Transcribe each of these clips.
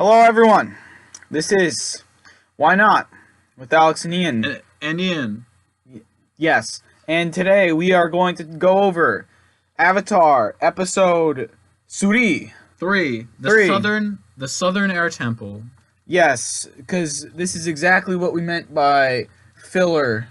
Hello, everyone. This is Why Not with Alex and Ian. And Ian. Yes, and today we are going to go over Avatar episode Suri. 3. Three. The Southern Air Temple. Yes, because this is exactly what we meant by filler,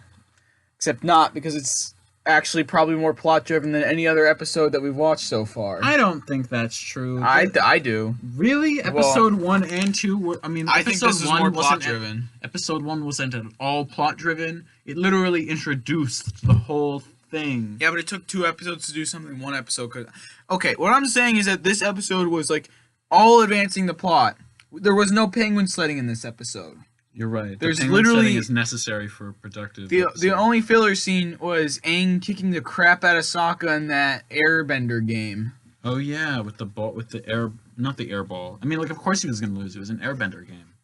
except not, because it's actually probably more plot driven than any other episode that we've watched so far. I don't think that's true. I do. Really? Episode 1 and 2 I think this is more plot driven. Episode 1 wasn't at all plot driven. It literally introduced the whole thing. Yeah, but it took 2 episodes to do something one episode could. Okay, what I'm saying is that this episode was like all advancing the plot. There was no penguin sledding in this episode. You're right. There's the penguin literally setting is necessary for a productive the episode. only filler scene was Aang kicking the crap out of Sokka in that Airbender game. Oh yeah, with the ball, with the air, not the air ball. I mean, like, of course he was gonna lose. It was an Airbender game.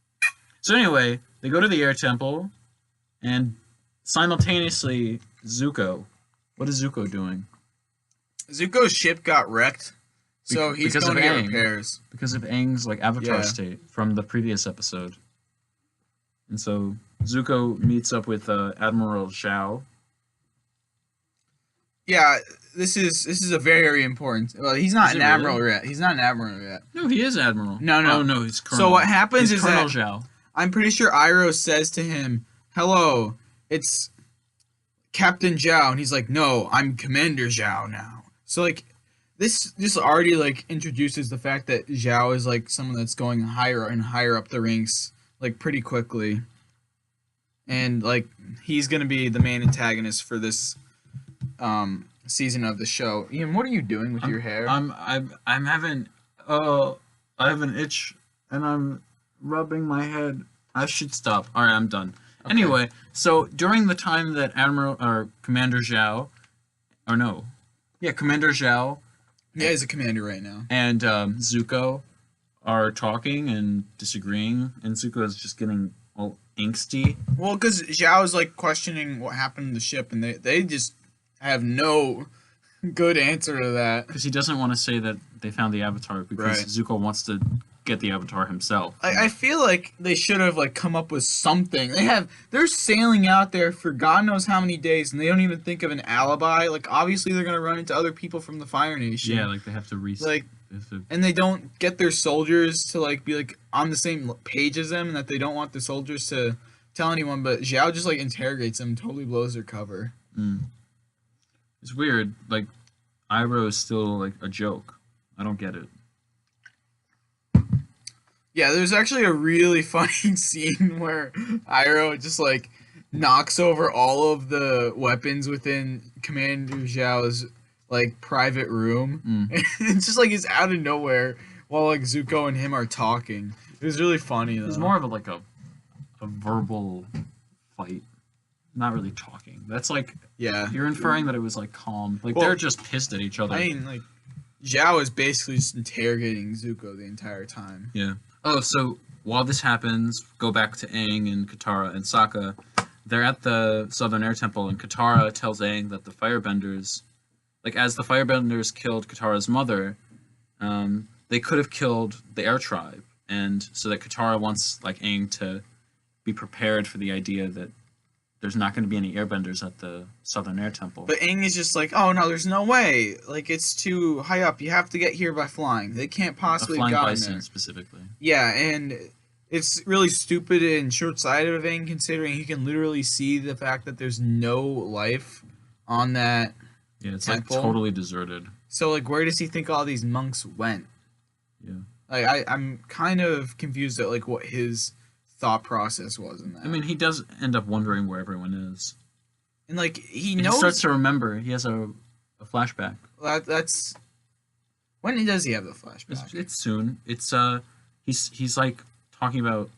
So anyway, they go to the air temple, and simultaneously, Zuko. What is Zuko doing? Zuko's ship got wrecked, so he's because going of to get Aang. repairs. Because of Aang's like avatar Yeah. state from the previous episode. And so Zuko meets up with Admiral Zhao. Yeah, this is a very important. Well, he's not Is an it admiral really? yet. He's not an admiral yet. No, he is Admiral. No. Oh no, he's Colonel. So what happens He's is Colonel that Zhao. I'm pretty sure Iroh says to him, "Hello, it's Captain Zhao," and he's like, "No, I'm Commander Zhao now." So like, this just already like introduces the fact that Zhao is like someone that's going higher and higher up the ranks like pretty quickly, and like he's gonna be the main antagonist for this season of the show. Ian, what are you doing with your hair? I'm having I have an itch and I'm rubbing my head. I should stop. All right, I'm done. Okay. Anyway, so during the time that Admiral or Commander Zhao, or no, yeah, Commander Zhao Yeah, he's a commander right now. and Zuko are talking and disagreeing, and Zuko is just getting all angsty. Well, because Zhao is like questioning what happened to the ship, and they just have no good answer to that. Because he doesn't want to say that they found the Avatar because Right. Zuko wants to get the Avatar himself. I feel like they should have like come up with something. They're sailing out there for God knows how many days, and they don't even think of an alibi. Like obviously they're gonna run into other people from the Fire Nation. Yeah, like they have to Like, and they don't get their soldiers to like be like on the same page as them, and that they don't want the soldiers to tell anyone. But Zhao just like interrogates them, totally blows their cover. It's weird. Like, Iroh is still like a joke. I don't get it. Yeah, there's actually a really funny scene where Iroh just like knocks over all of the weapons within Commander Zhao's like private room. It's just like it's out of nowhere while like Zuko and him are talking. It was really funny though. It's more of a verbal fight, not really talking. That's like Yeah. you're inferring that it was like calm. Like Well, they're just pissed at each other. I mean like Zhao is basically just interrogating Zuko the entire time. Yeah. Oh, so while this happens, go back to Aang and Katara and Sokka. They're at the Southern Air Temple, and Katara tells Aang that the Firebenders, like as the Firebenders killed Katara's mother, they could have killed the Air Tribe, and so that Katara wants like Aang to be prepared for the idea that there's not going to be any Airbenders at the Southern Air Temple. But Aang is just like, oh no, there's no way. Like it's too high up. You have to get here by flying. They can't A possibly have flying gotten bison there. specifically. Yeah, and it's really stupid and short-sighted of Aang, considering he can literally see the fact that there's no life on that. Yeah, it's Temple. like totally deserted. So like, where does he think all these monks went? Yeah. Like I'm kind of confused at like what his thought process was in that. I mean, he does end up wondering where everyone is. and like he And knows he starts to remember. He has a flashback. that's when does he have the flashback? It's soon. It's he's like talking about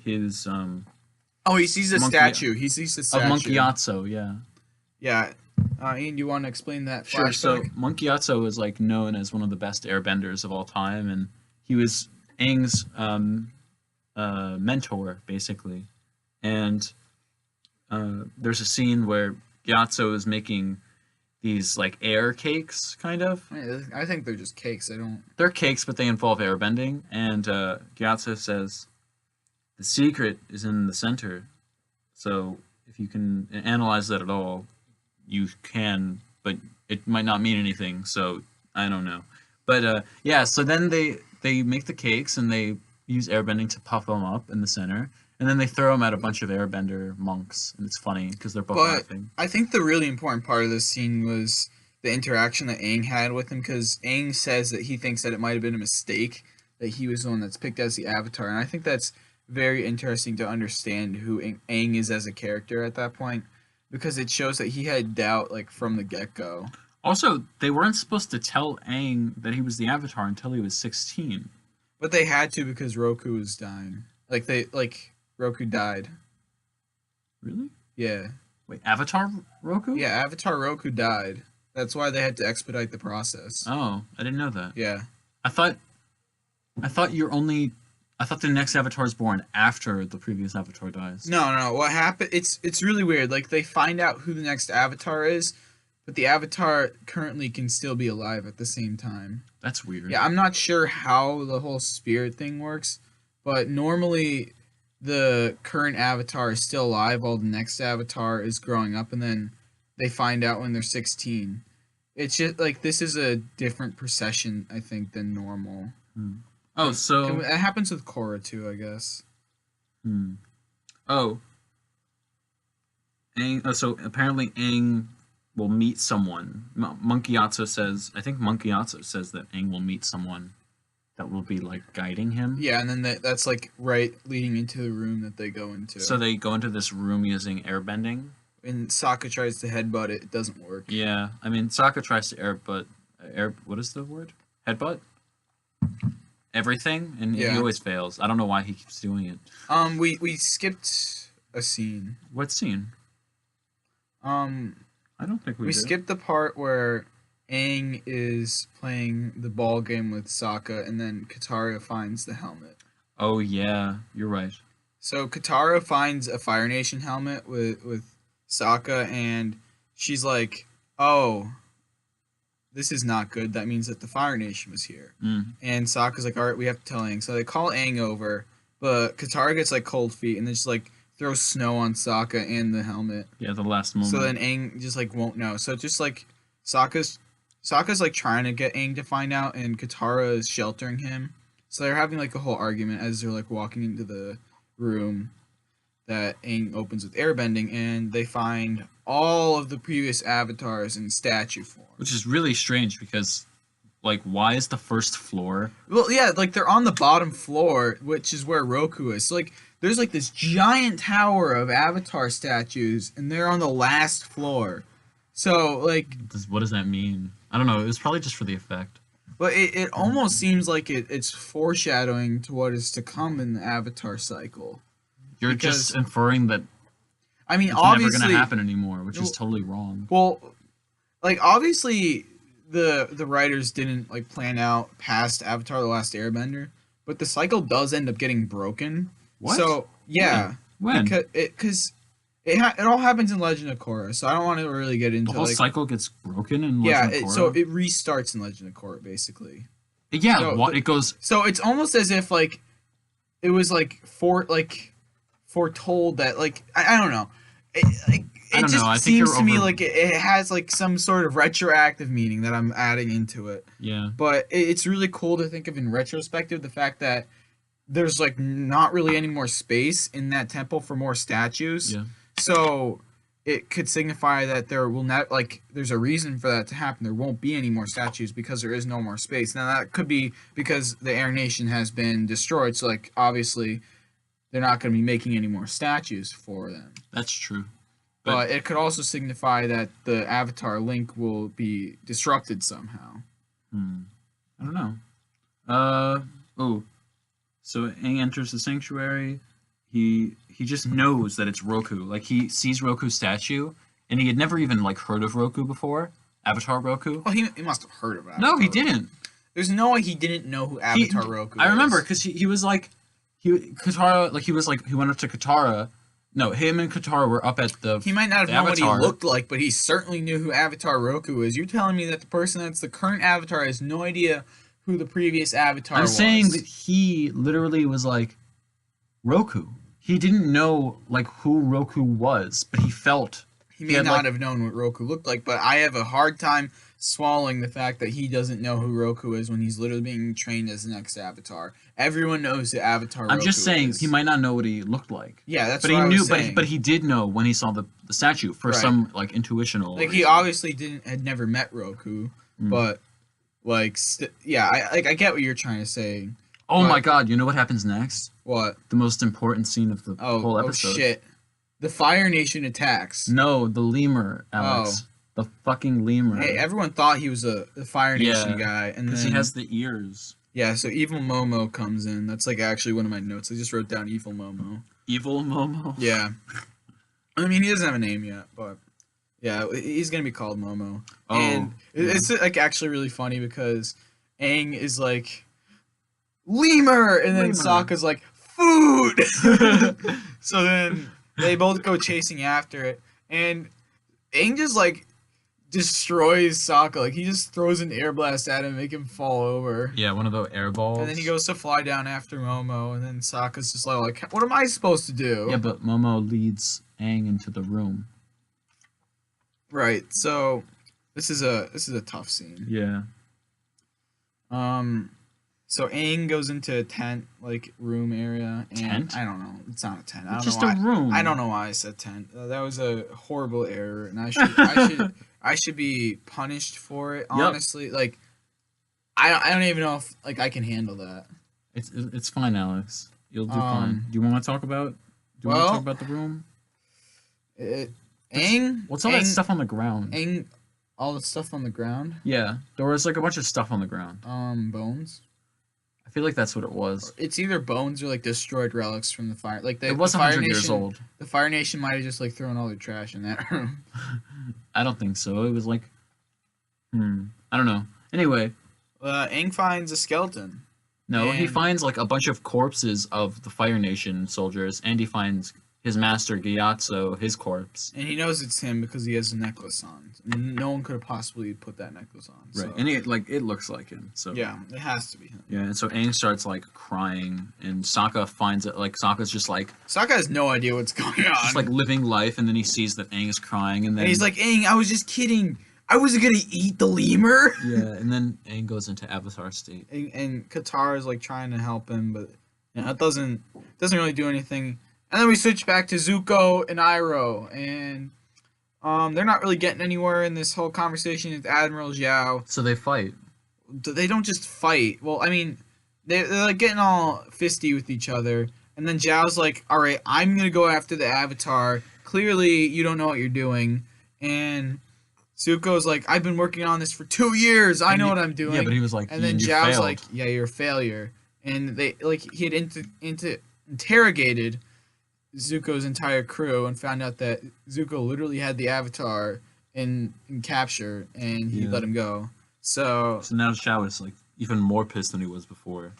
his Oh, he sees a Monkey- statue. He sees the of statue. Monkey Yatso, yeah. Yeah. Ian, you want to explain that Sure. So flashback? Monkey Yatso is like known as one of the best airbenders of all time, and he was Aang's mentor basically. And there's a scene where Gyatso is making these like air cakes, kind of. I think they're just cakes. I don't. They're cakes, but they involve airbending. And Gyatso says the secret is in the center. So if you can analyze that at all, you can, but it might not mean anything. So I don't know. But yeah, so then they make the cakes and they use airbending to puff them up in the center. And then they throw them at a bunch of airbender monks, and it's funny because they're both laughing. I think the really important part of this scene was the interaction that Aang had with him, because Aang says that he thinks that it might have been a mistake that he was the one that's picked as the Avatar, and I think that's very interesting to understand who Aang is as a character at that point, because it shows that he had doubt like from the get-go. Also, they weren't supposed to tell Aang that he was the Avatar until he was 16. But they had to because Roku was dying. Roku died. Really? Yeah. Wait, Avatar Roku? Yeah, Avatar Roku died. That's why they had to expedite the process. Oh, I didn't know that. Yeah. I thought the next Avatar is born after the previous Avatar dies. No. What happened? It's really weird. Like they find out who the next Avatar is, but the Avatar currently can still be alive at the same time. That's weird. Yeah, I'm not sure how the whole spirit thing works, but normally the current Avatar is still alive while the next Avatar is growing up, and then they find out when they're 16. It's just like this is a different procession, I think, than normal. Oh, so it happens with Korra too, I guess. Oh. So apparently Aang will meet someone. Monkey Gyatso says, I think Monkey Gyatso says that Aang will meet someone that will be like guiding him. Yeah, and then that's like right leading into the room that they go into. So they go into this room using airbending. And Sokka tries to headbutt it. It doesn't work. Yeah, I mean Sokka tries to what is the word? Headbutt? Everything, and he always fails. I don't know why he keeps doing it. We skipped a scene. What scene? I don't think we did. Skipped the part where Aang is playing the ball game with Sokka, and then Katara finds the helmet. Oh yeah, you're right. So Katara finds a Fire Nation helmet with Sokka, and she's like, "Oh, this is not good. That means that the Fire Nation was here." And Sokka's like, "All right, we have to tell Aang." So they call Aang over, but Katara gets like cold feet, and then just like throws snow on Sokka and the helmet. Yeah, the last moment. So then Aang just like won't know. So just like Sokka's like trying to get Aang to find out, and Katara is sheltering him. So they're having like a whole argument as they're like walking into the room that Aang opens with airbending, and they find all of the previous avatars in statue form. Which is really strange because, like, why is the first floor? Well, yeah, like they're on the bottom floor, which is where Roku is. So, like, there's like this giant tower of avatar statues, and they're on the last floor. So, like, What does that mean? I don't know. It was probably just for the effect. But it almost seems like it's foreshadowing to what is to come in the Avatar cycle. You're just inferring that I mean, it's obviously never going to happen anymore, which is totally wrong. Well, like obviously the writers didn't like plan out past Avatar: The Last Airbender, but the cycle does end up getting broken. What? So yeah, when? Because it all happens in Legend of Korra, so I don't want to really get into the whole like, cycle gets broken in Legend of Korra? So it restarts in Legend of Korra basically. Yeah, So it goes. So it's almost as if like it was like foretold that like I don't know. It just seems to me like it has like some sort of retroactive meaning that I'm adding into it. Yeah. But it's really cool to think of in retrospective the fact that there's like not really any more space in that temple for more statues. Yeah. So it could signify that there will not like there's a reason for that to happen. There won't be any more statues because there is no more space. Now that could be because the Air Nation has been destroyed. So like obviously they're not going to be making any more statues for them. That's true. But it could also signify that the Avatar Link will be disrupted somehow. I don't know. So Aang enters the sanctuary. He just knows that it's Roku. Like he sees Roku's statue, and he had never even like heard of Roku before. Avatar Roku. Well, he must have heard of it. No, he didn't. There's no way he didn't know who Avatar Roku is. I remember because he was like, he went up to Katara No, him and Katara were up at the. He might not have the known what he Avatar. looked like, but he certainly knew who Avatar Roku is. You're telling me that the person that's the current Avatar has no idea who the previous Avatar I'm was? saying that he literally was like Roku. He didn't know like who Roku was, but he felt. He may had, not like- have known what Roku looked like, but I have a hard time swallowing the fact that he doesn't know who Roku is when he's literally being trained as the next Avatar. Everyone knows who Avatar I'm just Roku saying is. he might not know what he looked like. Yeah, that's But what he I knew, was saying. but he did know when he saw the statue for Right. some like intuitional. Like he reason. obviously had never met Roku, but like I get what you're trying to say. Oh but- my God! You know what happens next? What? The most important scene of the whole episode. Oh shit! The Fire Nation attacks. No, the lemur, Alex. The fucking lemur. Hey, everyone thought he was the Fire Nation Yeah, guy, and Because then he has the ears. yeah. So Evil Momo comes in. That's like actually one of my notes. I just wrote down Evil Momo. Evil Momo. Yeah. I mean, he doesn't have a name yet, but yeah, he's gonna be called Momo. Oh, And it's like actually really funny because Aang is like lemur, and then Lemur. Sokka's like food. So then they both go chasing after it, and Aang just like destroys Sokka. Like he just throws an air blast at him, make him fall over. Yeah, one of those air balls. And then he goes to fly down after Momo, and then Sokka's just like, what am I supposed to do? Yeah, but Momo leads Aang into the room. Right. So this is a tough scene. Yeah. So Aang goes into a tent like room area. And Tent? I don't know. It's not a tent. I don't It's just know a why. room. I don't know why I said tent. That was a horrible error, and I should be punished for it. Honestly, like I don't even know if like I can handle that. It's fine, Alex. You'll do Um, fine. Do you want to talk about? Do you want well- to talk about the room? Aang. What's all Aang, that stuff on the ground? Aang, all the stuff on the ground. Yeah, there was like a bunch of stuff on the ground. Bones. I feel like that's what it was. It's either bones or like destroyed relics from the fire. Like It was the Fire 100 years Nation- old. The Fire Nation might have just like thrown all their trash in that room. I don't think so. It was like, I don't know. Anyway, Aang finds a skeleton. no, he And- finds like a bunch of corpses of the Fire Nation soldiers, and he finds his master Gyatso, his corpse. And he knows it's him because he has a necklace on. And no one could have possibly put that necklace on. So. Right, and it looks like him. So Yeah, it has to be him. yeah, and so Aang starts like crying, and Sokka finds it. Like Sokka's just like Sokka has no idea what's going on. just like living life, and then he sees that Aang is crying, and then and he's like, Aang, I was just kidding. I wasn't gonna eat the lemur. yeah, and then Aang goes into Avatar state. And Katara is like trying to help him, but it doesn't really do anything. And then we switch back to Zuko and Iroh, and they're not really getting anywhere in this whole conversation with Admiral Zhao. So they fight. They don't just fight. Well, I mean, they're like getting all fisty with each other, and then Zhao's like, "All right, I'm gonna go after the Avatar. Clearly, you don't know what you're doing." And Zuko's like, "I've been working on this for 2 years. I know what I'm doing." Yeah, but he was like, And then you Zhao's failed. like, "Yeah, you're a failure." And they like he had interrogated Zuko's entire crew and found out that Zuko literally had the Avatar in capture, and he Yeah. let him go. So So now Zhao is like even more pissed than he was before.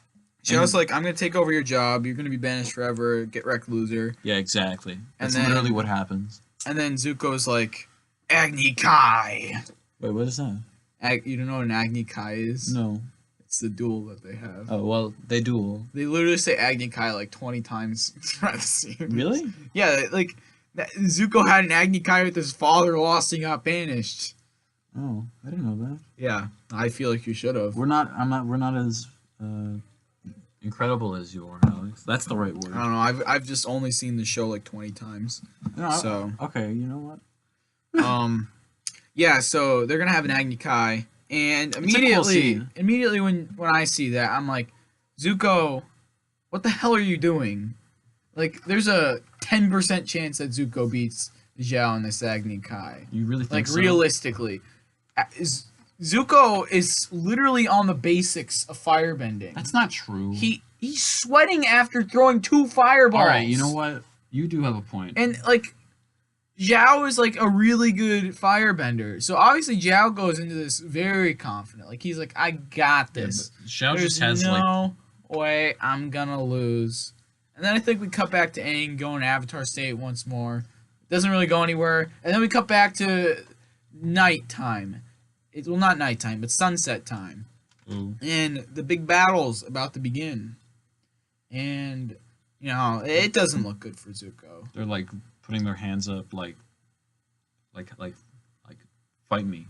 Zhao's like, "I'm gonna take over your job. You're gonna be banished forever. Get wrecked, loser." Yeah, exactly. That's then- literally what happens. And then Zuko's like, "Agni Kai." Wait, what is that? You don't know what an Agni Kai is? No. It's the duel that they have. Oh well, they duel. They literally say Agni Kai like 20 times throughout the series. Really? Yeah, like Zuko had an Agni Kai with his father lost and got banished. Oh, I didn't know that. Yeah, I feel like you should have. We're not. We're not as incredible as you are, Alex. That's the right word. I don't know. I've just only seen the show like 20 times. No, So okay, you know what? Yeah. So they're gonna have an Agni Kai, and a cool scene. immediately when I see that, I'm like, Zuko, what the hell are you doing? Like, there's a 10% chance that Zuko beats Zhao in this Agni Kai. You really think Like, so? realistically. Zuko is literally on the basics of firebending. That's not true. He's sweating after throwing 2 fireballs. All right, you know what? You do have a point. And like Zhao is like a really good firebender. So obviously Zhao goes into this very confident. Like he's like, I got Yeah, this. but Zhao There's just has like no way I'm gonna lose. And then I think we cut back to Aang going to Avatar State once more. Doesn't really go anywhere. And then we cut back to nighttime. Well, not nighttime, but sunset time. Ooh. And the big battle's about to begin. And, you know, it doesn't look good for Zuko. They're like putting their hands up, like, fight me.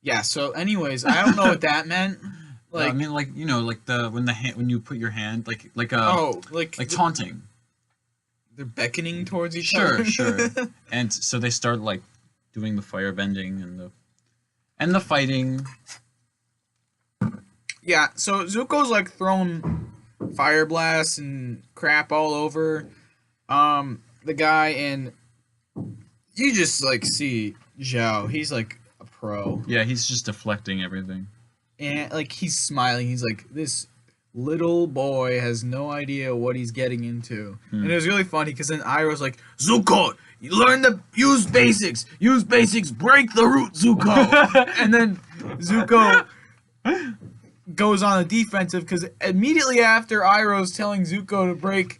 Yeah, so anyways, I don't know what that meant. Like, I mean, like, you know, like when you put your hand, like like taunting. they're beckoning towards each Sure, other. sure. And so they start like doing the fire bending and the fighting. Yeah, so Zuko's like throwing fire blasts and crap all over the guy, and you just like see Zhao. He's like a pro. Yeah, he's just deflecting everything. And like he's smiling. He's like, this little boy has no idea what he's getting into. And it was really funny because then Iroh's like, Zuko, you learn to use basics. Use basics, break the root, Zuko. And then Zuko goes on the defensive because immediately after Iroh's telling Zuko to break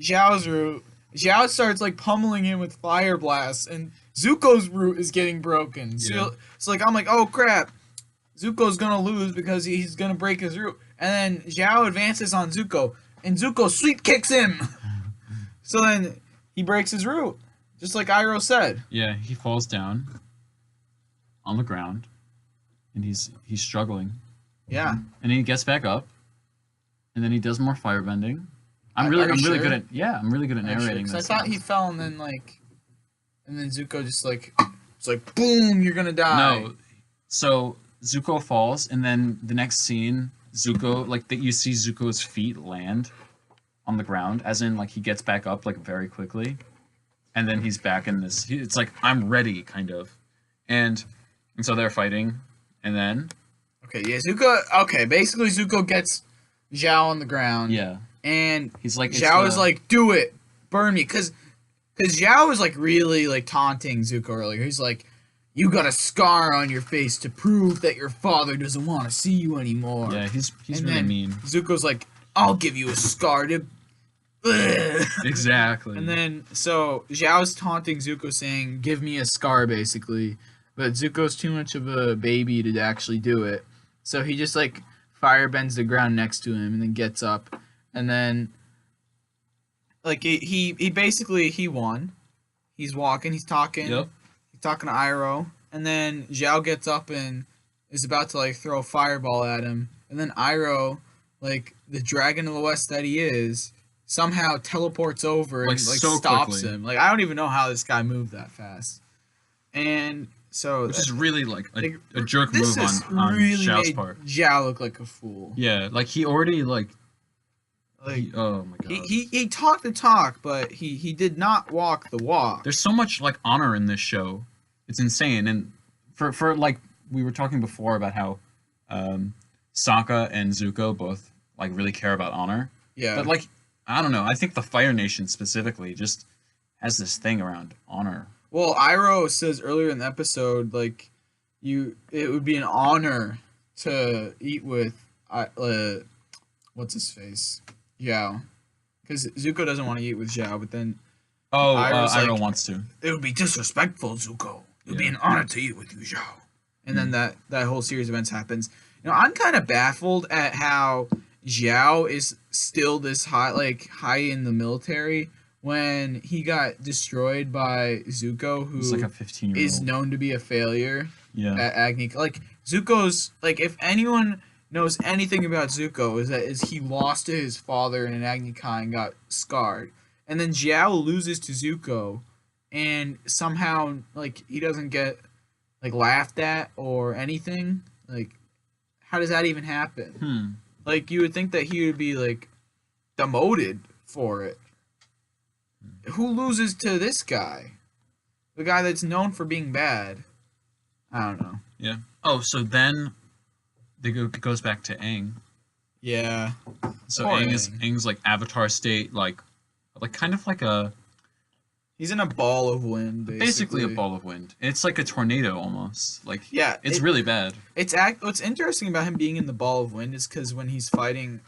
Zhao's root, Zhao starts like pummeling him with fire blasts, and Zuko's root is getting broken. So, Yeah. so like I'm like, oh crap, Zuko's gonna lose because he's gonna break his root. And then Zhao advances on Zuko, and Zuko sweep kicks him. So then he breaks his root, just like Iroh said. Yeah, he falls down on the ground, and he's struggling. Yeah. And then he gets back up, and then he does more firebending. I'm Are really you good sure? at I'm really good at narrating 'Cause I this. thought he fell and then Zuko just like, it's like boom, you're gonna die. No, so Zuko falls, and then the next scene, Zuko you see Zuko's feet land on the ground, as in like he gets back up like very quickly, and then he's back in this. It's like I'm ready, kind of, and so they're fighting, and then Okay, yeah, Zuko. Okay, basically Zuko gets Zhao on the ground. yeah, And he's like Zhao is like, do it, burn me, because Zhao is like really like taunting Zuko earlier. He's like, you got a scar on your face to prove that your father doesn't want to see you anymore. yeah, he's And really then mean. Zuko's like, I'll give you a scar to. Exactly. And then so Zhao's taunting Zuko, saying, "Give me a scar," basically. But Zuko's too much of a baby to actually do it. So he just like fire bends the ground next to him and then gets up, and then like he basically he won. He's walking, he's talking, Yep. he's talking to Iroh, and then Zhao gets up and is about to like throw a fireball at him, and then Iroh, like the dragon of the west that he is, somehow teleports over Like, and like so stops quickly. him. Like I don't even know how this guy moved that fast. And so Which is really like a jerk this move has on really Zhao's made part. Zhao look like a fool. Yeah, like he already like, Like oh my god. he talked the talk, but he did not walk the walk. There's so much like honor in this show. It's insane. And for like we were talking before about how Sokka and Zuko both like really care about honor. Yeah. But like I don't know, I think the Fire Nation specifically just has this thing around honor. Well, Iroh says earlier in the episode, like, it would be an honor to eat with, what's his face, Zhao, because Zuko doesn't want to eat with Zhao, but then Oh, Iroh's Iroh like- wants to. it would be disrespectful, Zuko. It would be Yeah. an honor to eat with you, Zhao. And then that whole series of events happens. You know, I'm kind of baffled at how Zhao is still this high in the military when he got destroyed by Zuko, who He's like a 15-year-old. is known to be a failure Yeah. at Agni. Like Zuko's like, if anyone knows anything about Zuko, is he lost to his father in an Agni Kai and got scarred, and then Zhao loses to Zuko, and somehow like he doesn't get like laughed at or anything. Like, how does that even happen? Like, you would think that he would be like demoted for it. Who loses to this guy? The guy that's known for being bad. I don't know. Yeah. Oh, so then it goes back to Aang. Yeah. So Poor Aang's like Avatar state, like kind of like a He's in a ball of wind, basically a ball of wind. It's like a tornado almost. Like Yeah, it's really bad. What's interesting about him being in the ball of wind is because when he's fighting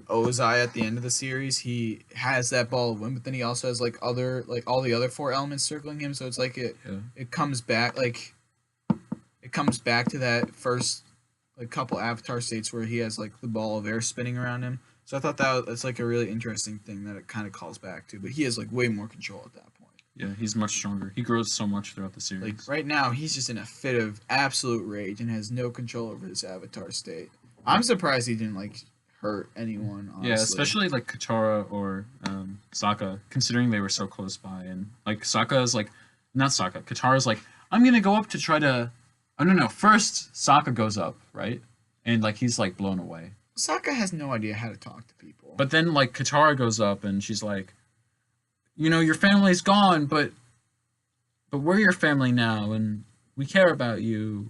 Ozai at the end of the series, he has that ball of wind, but then he also has like all the other four elements circling him. So it's like Yeah. it comes back to that first like couple Avatar states where he has like the ball of air spinning around him. So I thought that's like a really interesting thing that it kind of calls back to. But he has like way more control at that point. Yeah, he's much stronger. He grows so much throughout the series. Like right now, he's just in a fit of absolute rage and has no control over his Avatar state. I'm surprised he didn't like hurt anyone. Honestly. Yeah, especially like Katara or Sokka, considering they were so close by, and like Sokka's like, not Sokka, Katara's like, I'm gonna go up to try to. Oh no, first Sokka goes up, right, and like he's like blown away. Sokka has no idea how to talk to people. But then like Katara goes up and she's like, you know, your family's gone, but we're your family now, and we care about you.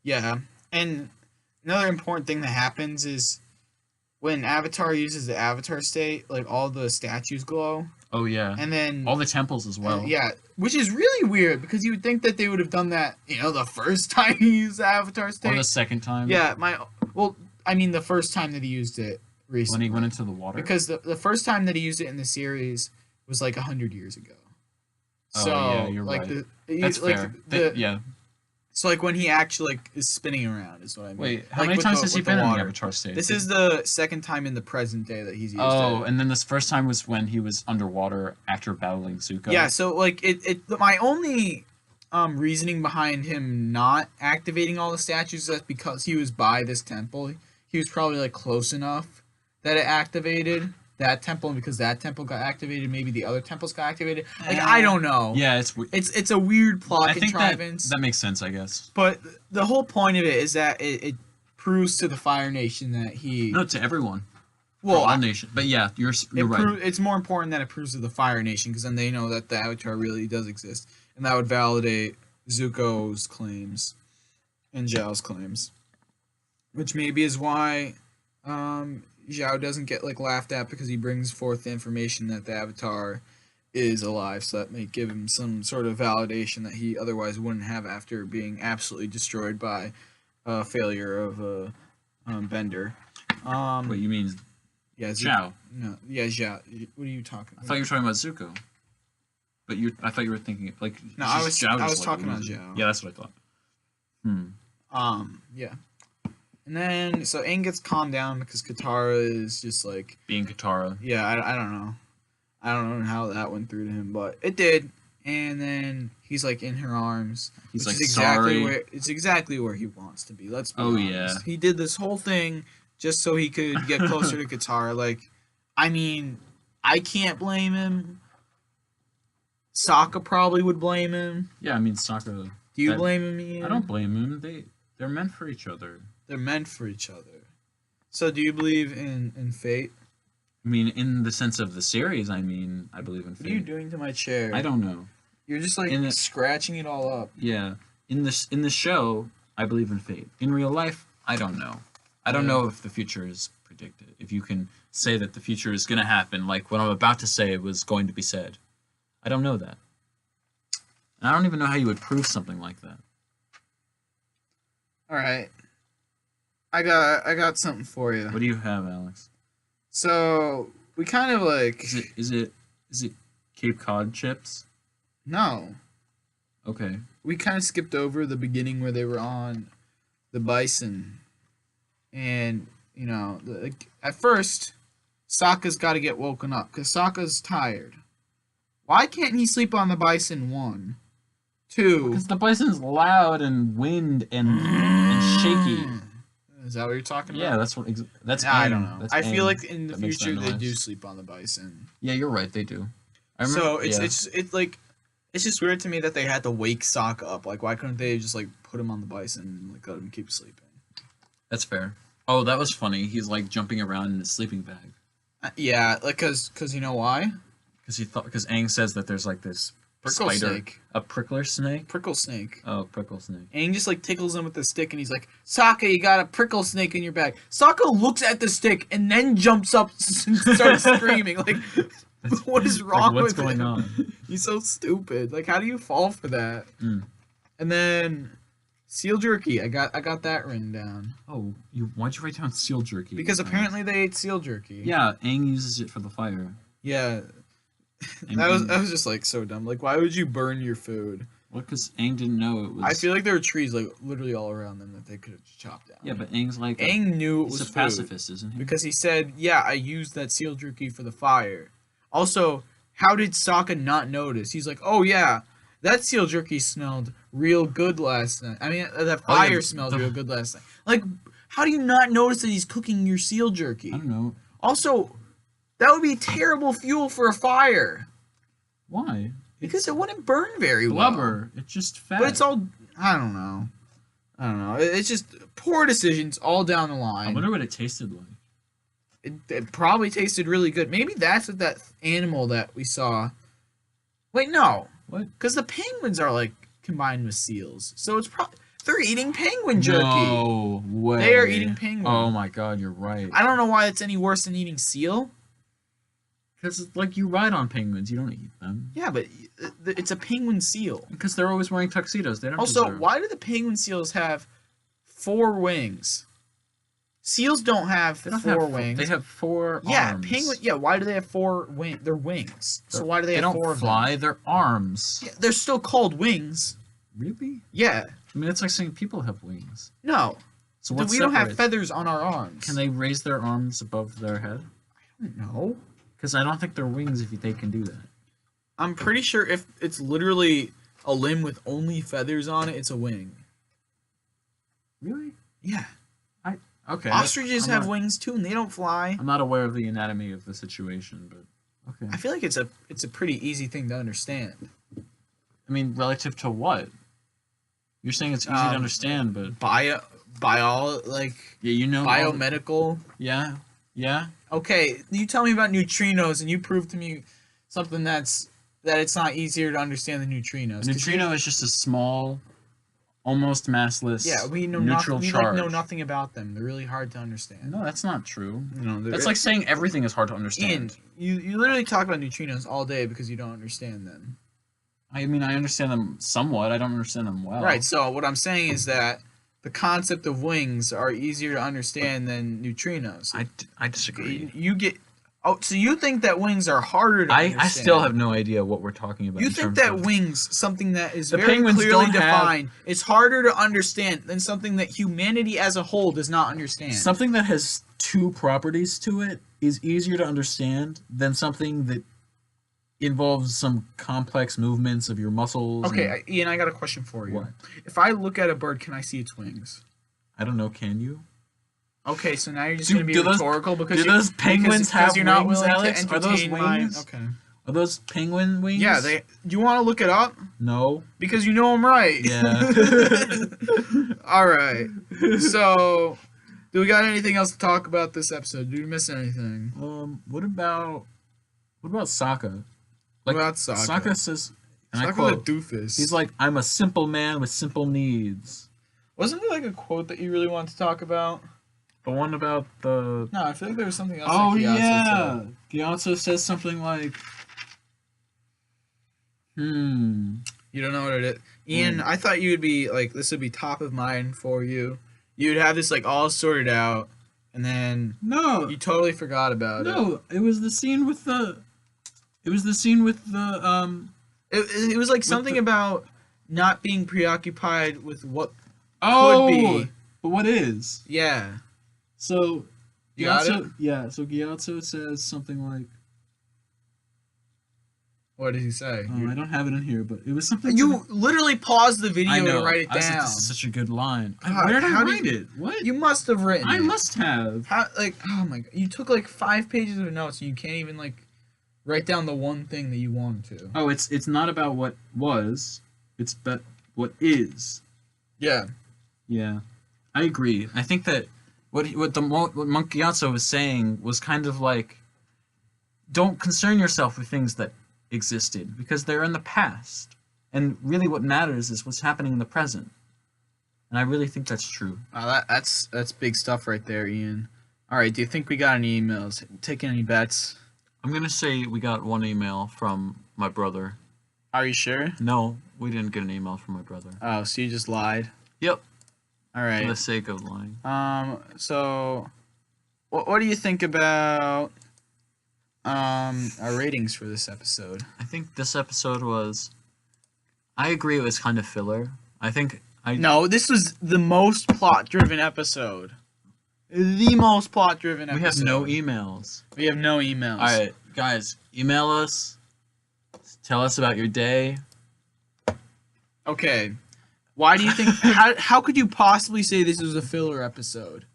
Yeah, and another important thing that happens is when Avatar uses the Avatar state, like all the statues glow. Oh yeah, And then all the temples as well. yeah, which is really weird because you would think that they would have done that, the first time he used the Avatar state. Or the second time. Yeah, the first time that he used it recently. When he went into the water. Because the first time that he used it in the series was like 100 years ago. Oh, So yeah, you're like right. the That's like fair. the, So like when he actually like is spinning around is what I mean. Wait, how Like, many with times the- has he with the been in the water. Avatar state? This is the second time in the present day that he's used Oh, it. and then this first time was when he was underwater after battling Zuko. Yeah, so like my only reasoning behind him not activating all the statues is that because he was by this temple, he was probably like close enough that it activated that temple, and because that temple got activated, maybe the other temples got activated. Like I don't know. Yeah, It's a weird plot I think that contrivance. that makes sense, I guess. But the whole point of it is that it proves to the Fire Nation that he. No, to everyone. well, all nation. But yeah, you're right. It's more important that it proves to the Fire Nation because then they know that the Avatar really does exist, and that would validate Zuko's claims and Zhao's claims, which maybe is why Zhao doesn't get like laughed at because he brings forth the information that the Avatar is alive, so that may give him some sort of validation that he otherwise wouldn't have after being absolutely destroyed by a failure of a Bender. Wait, you mean Yeah, Zhao? No, yeah, Zhao. What are you talking I about? thought you were talking about Zuko. But I thought you were thinking like. No, I was Zhao just, like, talking about loses. Zhao. Yeah, that's what I thought. Yeah. And then, so Aang gets calmed down because Katara is just like, Being Katara. yeah, I don't know. I don't know how that went through to him, but it did. And then he's like in her arms. He's which like, is exactly sorry. where it's exactly where he wants to be. Let's be Oh, honest. yeah. He did this whole thing just so he could get closer to Katara. Like, I mean, I can't blame him. Sokka probably would blame him. Yeah, I mean Sokka. Do you I- blame him, Ian? I don't blame him. They're meant for each other. They're meant for each other. So do you believe in fate? I mean, in the sense of the series, I mean, I believe in What are you fate. doing to my chair? I don't know. You're just like In the- scratching it all up. Yeah, in the show, I believe in fate. In real life, I don't know. I don't Yeah. know if the future is predicted. If you can say that the future is going to happen, like what I'm about to say was going to be said. I don't know that. And I don't even know how you would prove something like that. All right. I got something for you. What do you have, Alex? So we kind of like Is it Cape Cod chips? no. Okay. We kind of skipped over the beginning where they were on the bison, and like at first, Sokka's got to get woken up because Sokka's tired. Why can't he sleep on the bison? 1, 2. Because the bison's loud and wind and shaky. Is that what you're talking Yeah, about? that's. I Aang. don't know. That's I feel Aang like in the that makes that future they noise. do sleep on the bison. Yeah, you're right. They do. So yeah. it's like it's just weird to me that they had to wake Sokka up. Like, why couldn't they just like put him on the bison and like let him keep sleeping? That's fair. Oh, that was funny. He's like jumping around in his sleeping bag Yeah, like cause you know why? because Aang says that there's like this Prickle spider, snake. a prickler snake. Prickle snake. Oh, prickle snake. And he just like tickles him with the stick, and he's like, "Sokka, you got a prickle snake in your bag." Sokka looks at the stick and then jumps up and starts screaming. Like, what is wrong Like, what's with going him? on? He's so stupid. Like, how do you fall for that? Mm. And then Seal jerky. I got that written down. Oh, why'd you write down seal jerky? Because apparently they ate seal jerky. Yeah, Aang uses it for the fire. Yeah. And That was just like so dumb. Like, why would you burn your food? Well, because Aang didn't know it was. I feel like there were trees like literally all around them that they could have chopped down. Yeah, but Aang's like. Aang knew it He's was a food pacifist, isn't he? because he said, "Yeah, I used that seal jerky for the fire." Also, how did Sokka not notice? He's like, "Oh yeah, that seal jerky smelled real good last night. I mean, that Oh, yeah, fire smelled the- real good last night." Like, how do you not notice that he's cooking your seal jerky? I don't know. Also, that would be terrible fuel for a fire Why? because it wouldn't burn very well. Blubber. It's just fat. But it's all I don't know. It's just poor decisions all down the I line. wonder what it tasted like. It probably tasted really good. Maybe that's what that animal that we saw. Wait, no, What? because the penguins are like combined with seals, so it's probably they're eating penguin jerky. No way. They are eating penguin. Oh my god, you're right. I don't know why it's any worse than eating seal. Because like you ride on penguins, you don't eat them. Yeah, but it's a penguin seal. Because they're always wearing tuxedos. They don't. Also, deserve- why do the penguin seals have 4 wings? Seals don't have They don't 4 have wings. They have 4 Yeah, arms. penguin. Yeah, why do they have 4 wing? They're wings. So why do they have don't 4 of them? fly. They're arms. Yeah, they're still called wings. Really? Yeah. I mean, it's like saying people have wings. No. So what we don't have separates- feathers on our arms. Can they raise their arms above their head? No. Because I don't think they're wings if they can do that. I'm pretty sure if it's literally a limb with only feathers on it, it's a wing. Really? Yeah. Okay. Ostriches I'm have not- wings too, and they don't fly. I'm not aware of the anatomy of the situation, but okay. I feel like it's a pretty easy thing to understand. I mean, relative to what? You're saying it's easy to Um, understand, but Like yeah, you know, all- biomedical. yeah, yeah. Okay, you tell me about neutrinos, and you prove to me something that it's not easier to understand the neutrinos. A 'Cause neutrino is just a small, almost massless, yeah, we know neutral nothing. We charge. like know nothing about them. They're really hard to understand. No, that's not true. No, That's like saying everything is hard to Ian, understand. you literally talk about neutrinos all day because you don't understand them. I mean, I understand them somewhat. I don't understand them well. Right. So what I'm saying is that the concept of wings are easier to understand than neutrinos. I disagree. You get. Oh, so you think that wings are harder to understand? I still have no idea what we're talking about. You in think terms that of- wings, something that is The very penguins clearly don't have- defined, is harder to understand than something that humanity as a whole does not understand. something that has 2 properties to it is easier to understand than something that involves some complex movements of your muscles. Okay, and- Ian, I got a question for you. What? If I look at a bird, can I see its wings? I don't know. Can you? Okay, so now you're just Do- going to be do those- retaurical because do those penguins have you're not wings, willing Alex? to Are those entertain my- wings? Okay. Are those penguin wings? Yeah, they. Do you want to look it up? No. Because you know I'm right. Yeah. All right. So, do we got anything else to talk about this episode? Did we miss anything? What about Sokka? What about Sokka? Sokka says, and I Sokka's quote, a doofus. he's like, "I'm a simple man with simple needs." Wasn't there like a quote that you really wanted to talk about? The one about the No, I feel like there was something else. oh that Gyatso yeah, said. Gyatso says something like, You don't know what it is, Ian. I thought you would be like this would be top of mind for you. You'd have this like all sorted out, and then No, you totally forgot about it. no, it was the scene with the. It was the scene with the It was like something about not being preoccupied with what Oh, be. but what is? Yeah. So You got Gyatso, yeah. So Gyatso says something like, What did he say? oh, I don't have it in here, but it was something. to You literally paused the the- video I know. to write it I said down. this is such a good line. God, Where did I how write did it? What? You must have written I it. must have. How, like, oh my god. You took like 5 pages of notes and you can't even like write down the one thing that you wanted to. Oh, it's not about what was. It's but what is. Yeah. Yeah, I agree. I think that what Monk Gyatso was saying was kind of like, don't concern yourself with things that existed because they're in the past, and really what matters is what's happening in the present. And I really think that's true. That's big stuff right there, Ian. All right. Do you think we got any emails? Taking any bets? I'm gonna say we got one email from my brother. Are you sure? No, we didn't get an email from my brother. Oh, so you just lied. Yep. All For right. the sake of lying. So, what do you think about our ratings for this episode? I think this episode was. I agree it was kind of filler. I think No, this was the most plot-driven episode. The most plot-driven episode. we have no emails. We have no emails. All right, guys, email us. Tell us about your day. Okay. Why do you think? how could you possibly say this was a filler episode?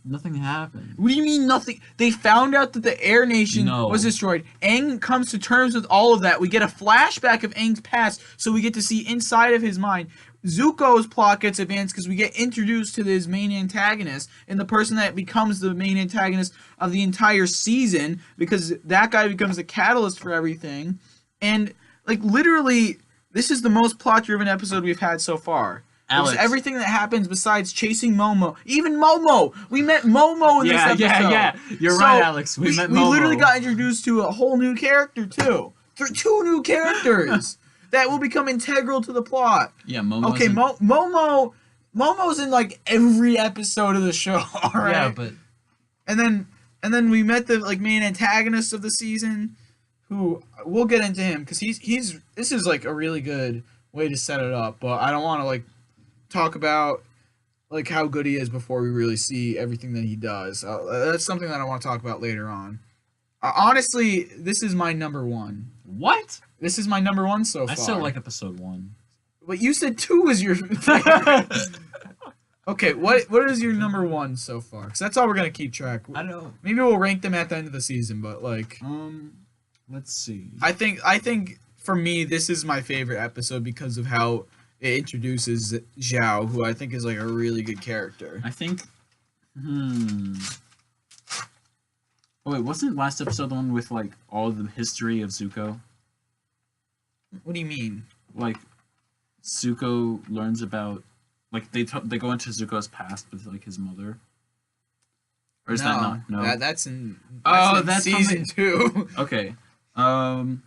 Nothing happened. What do you mean nothing? They found out that the Air Nation No. was destroyed. Aang comes to terms with all of that. We get a flashback of Aang's past, so we get to see inside of his mind. Zuko's plot gets advanced because we get introduced to his main antagonist and the person that becomes the main antagonist of the entire season, because that guy becomes the catalyst for everything. And like literally, this is the most plot-driven episode we've had so far. Alex. Because everything that happens besides chasing Momo, even Momo, we met Momo in this episode. Yeah. You're So, right, Alex. We met Momo. We literally got introduced to a whole new character too. Two new characters that will become integral to the plot. Yeah, Momo. Okay, Momo's in like every episode of the show. All right. Yeah, but And then we met the like main antagonist of the season, who we'll get into him because he's this is like a really good way to set it up. But I don't want to like talk about like how good he is before we really see everything that he does. That's something that I want to talk about later on. Honestly, this is my number one. what? This is my number one so far. I still like episode 1. But you said 2 was your favorite. Okay, what is your number one so far? Because that's all we're gonna keep track. I don't know. Maybe we'll rank them at the end of the season, but like, Let's see. I think for me this is my favorite episode because of how it introduces Zhao, who I think is like a really good character. I think. Oh wait, wasn't last episode the one with like all the history of Zuko? What do you mean? Like, Zuko learns about, like they go into Zuko's past with like his mother. Or is that not? No. That's in. That's from season 2. Okay. I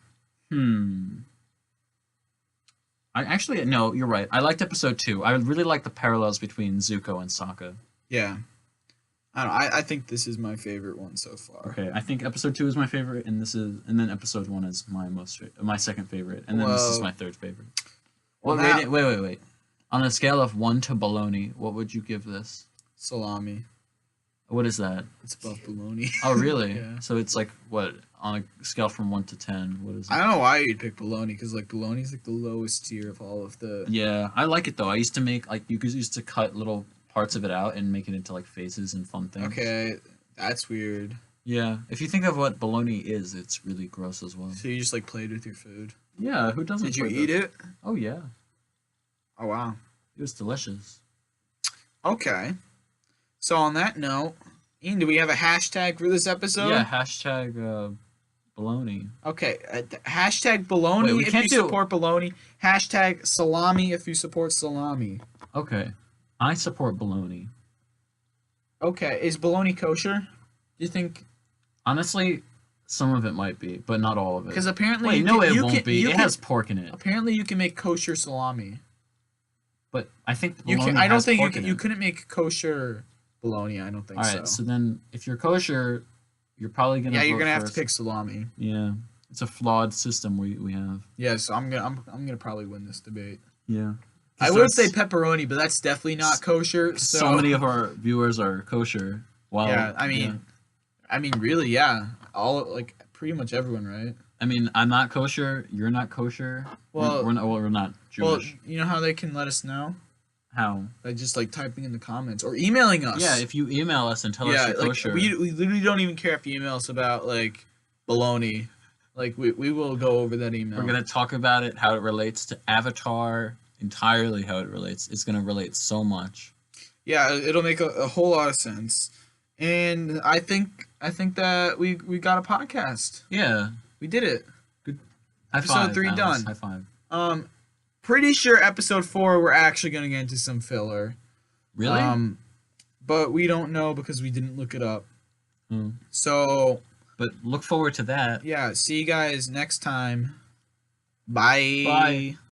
actually no, you're right. I liked episode 2. I really like the parallels between Zuko and Sokka. Yeah. I don't know, I think this is my favorite one so far. Okay, I think episode 2 is my favorite, and then episode 1 is my second favorite, and then this is Whoa. my third favorite. Well, What now- rating? Wait. On a scale of 1 to bologna, what would you give this? Salami. What is that? It's above bologna. Oh, really? Yeah. So it's like what on a scale from 1 to 10? What is it? I don't know why you'd pick bologna, because like bologna's like the lowest tier of all of the. Yeah, I like it though. I used to make like used to cut little parts of it out and make it into like faces and fun things. Okay, that's weird. Yeah, if you think of what bologna is, it's really gross as well. So you just like played with your food. Yeah, who doesn't? Did you play eat that? it? Oh yeah, Oh wow. it was delicious. Okay. So on that note, Ian, do we have a hashtag for this episode? Yeah, hashtag bologna. Okay. Hashtag bologna Wait, we if can't you do- support bologna. Hashtag salami if you support salami. Okay, I support bologna. Okay. Is bologna kosher? Do you think? Honestly, some of it might be, but not all of it. Because apparently Wait, you no, can, it you won't can, be. You It can, has pork in it. apparently you can make kosher salami. But I think You bologna can. I don't has think you pork can. in You it. couldn't make kosher bologna. I don't think All right, so then if you're kosher, you're probably gonna. Yeah, you're vote gonna have first. to pick salami. Yeah, it's a flawed system we have. Yeah, so I'm gonna probably win this debate. Yeah. I would say pepperoni, but that's definitely not kosher. So many of our viewers are kosher. Well, Yeah, I mean, really, yeah, all like pretty much everyone, right? I mean, I'm not kosher. You're not kosher. Well- we're not Well, Jewish. you know how they can let us know How? by just like typing in the comments or emailing us. Yeah, if you email us and tell us yeah, you're like kosher. we literally don't even care if you email us about like bologna. Like we will go over that email. We're gonna talk about it, how it relates to Avatar, entirely how it relates. It's gonna relate so much. Yeah, it'll make a whole lot of sense. And I think that we got a podcast. Yeah. We did it. High Episode five, 3 Alex. done. High five. Pretty sure episode 4 we're actually gonna get into some filler. Really? But we don't know because we didn't look it up. Hmm. So But look forward to that. yeah, see you guys next time. Bye. Bye.